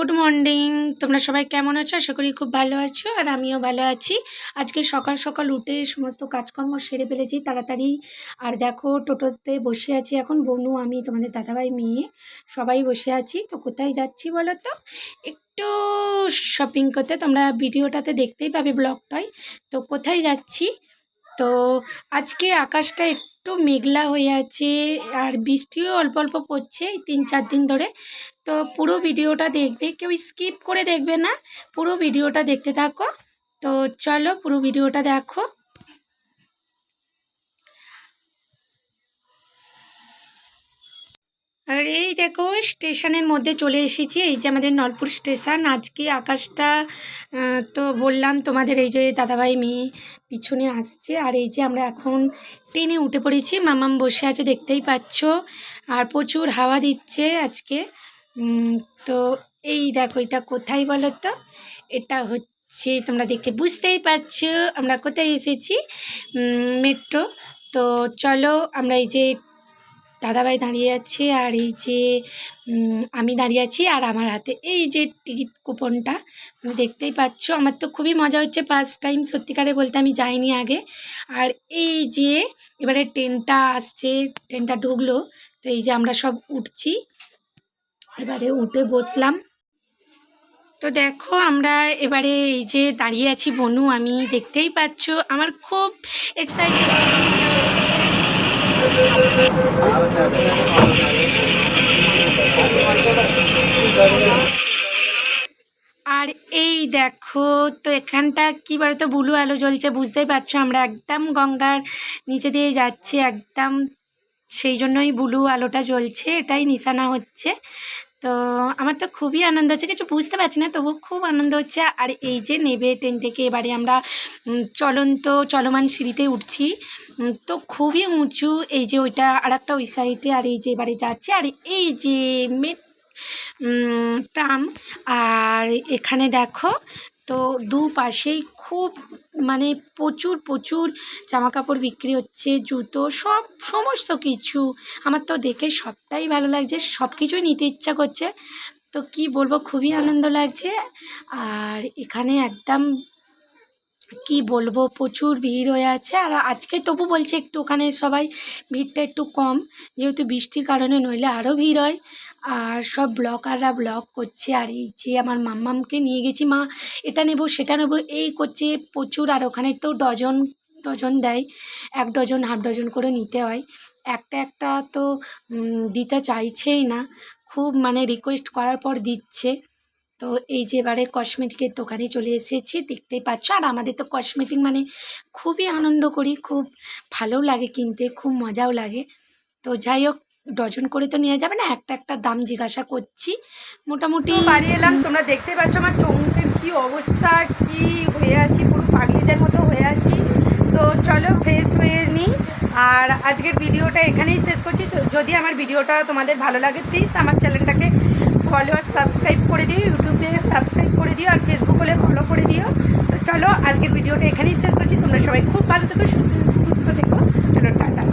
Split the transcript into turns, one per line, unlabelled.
Good morning. তোমরা সবাই কেমন আছো? আশা করি খুব ভালো আছো, আর আমিও ভালো আছি। আজকে সকাল সকাল উঠে সমস্ত কাজকর্ম সেরে ফেলেছি তাড়াতাড়ি। আর দেখো, টোটোতে বসে আছি এখন, বনু, আমি, তোমাদের দাদাভাই, মেয়ে সবাই বসে আছি। তো কোথায় যাচ্ছি বলো তো? একটু শপিং করতে। তোমরা ভিডিওটাতে দেখতেই পাবে, ব্লগটাই। তো কোথায় যাচ্ছি? তো আজকে আকাশটা একটু মেঘলা হয়ে আছে, আর বৃষ্টিও অল্প অল্প পড়ছে এই 3-4 দিন ধরে। তো পুরো ভিডিওটা দেখবে, কেউ স্কিপ করে দেখবে না, পুরো ভিডিওটা দেখতে থাকো। তো চলো পুরো ভিডিওটা দেখো। আর এই দেখো, স্টেশনের মধ্যে চলে এসেছি। এই যে আমাদের নলপুর স্টেশন। আজকে আকাশটা তো বললাম তোমাদের, এই যে দাদাভাই মেয়ে পিছনে আসছে, আর এই যে আমরা এখন ট্রেনে উঠে পড়েছি। মামাম বসে আছে, দেখতেই পাচ্ছ, আর প্রচুর হাওয়া দিচ্ছে আজকে। তো এই দেখো, এটা কোথায় বলো তো? এটা হচ্ছে, তোমরা দেখে বুঝতেই পারছো আমরা কোথায় এসেছি, মেট্রো। তো চলো, আমরা এই যে দাদাভাই দাঁড়িয়ে আছে, আর এই যে আমি দাঁড়িয়ে আছি, আর আমার হাতে এই যে টিকিট কুপনটা দেখতেই পাচ্ছ। আমার তো খুবই মজা হচ্ছে, ফার্স্ট টাইম সত্যিকারে বলতে, আমি যাইনি আগে। আর এই যে এবারে ট্রেনটা আসছে, ট্রেনটা ঢুকলো। তো এই যে আমরা সব উঠছি, এবারে উঠে বসলাম। তো দেখো, আমরা এবারে এই যে দাঁড়িয়ে আছি, বনু, আমি, দেখতেই পাচ্ছ। আমার খুব এক্সাইটেড। আর এই দেখো, তো এখানটা কী বলতো, ব্লু আলো জ্বলছে, বুঝতেই পারছো। আমরা একদম গঙ্গার নিচে দিয়ে যাচ্ছি একদম, সেই জন্যই ব্লু আলোটা জ্বলছে, এটাই নিশানা হচ্ছে। তো আমার তো খুবই আনন্দ হচ্ছে, কিছু বুঝতে পারছি না, তবু খুব আনন্দ হচ্ছে। আর এই যে নেবে ট্রেন থেকে, এবারে আমরা চলমান সিঁড়িতে উঠছি। তো খুবই উঁচু, এই যে ওইটা আর একটা ওই সাইডে, আর এই যে এবারে যাচ্ছে, আর এই যে ট্রাম। আর এখানে দেখো, তো দুপাশেই খুব মানে প্রচুর প্রচুর জামা কাপড় বিক্রি হচ্ছে, জুতো, সমস্ত কিছু। আমার তো দেখে সবটাই ভালো লাগছে, সব কিছুই নিতে ইচ্ছা করছে। তো কি বলবো, খুবই আনন্দ লাগছে। আর এখানে একদম কি বলবো, প্রচুর ভিড় হয়ে আছে। আর আজকে তবু বলছে একটু ওখানে সবাই ভিড়টা একটু কম, যেহেতু বৃষ্টির কারণে, নইলে আরও ভিড় হয়। আর সব ব্লগাররা ব্লগ করছে। আর এই যে আমার মাম্মামকে নিয়ে গেছি, মা এটা নেব সেটা নেব এই করছে প্রচুর। আর ওখানে তো ডজন ডজন দেয়, 1 ডজন, হাফ ডজন করে নিতে হয়। একটা একটা তো দিতে চাইছেই না, খুব মানে রিকোয়েস্ট করার পর দিচ্ছে। তো এই যে এবারে কসমেটিকের দোকানে চলে এসেছি, দেখতেই পাচ্ছ। আর আমাদের তো কসমেটিক মানে খুবই আনন্দ করি, খুব ভালো লাগে কিনতে, খুব মজাও লাগে। তো যাই হোক, ডজন করে তো নেওয়া যাবে না, একটা একটা দাম জিজ্ঞাসা করছি। মোটামুটি বাড়ি এলাম, তোমরা দেখতে পাচ্ছ আমার চোখের কী অবস্থা, কি হয়ে আছি, পুরো পাগলিদের মতো হয়ে আছি। তো চলো ফ্রেশ হয়ে নিই, আর আজকের ভিডিওটা এখানেই শেষ করছি। যদি আমার ভিডিওটা তোমাদের ভালো লাগে, প্লিজ আমার চ্যানেলটাকে ফলো আর সাবস্ক্রাইব করে দিও, ইউটিউবে সাবস্ক্রাইব করে দিও, আর ফেসবুক হলে ফলো করে দিও। তো চলো আজকের ভিডিওটা এখানেই শেষ করছি। তোমরা সবাই খুব ভালো থেকো, সুস্থ থেকো। চলো টাটা।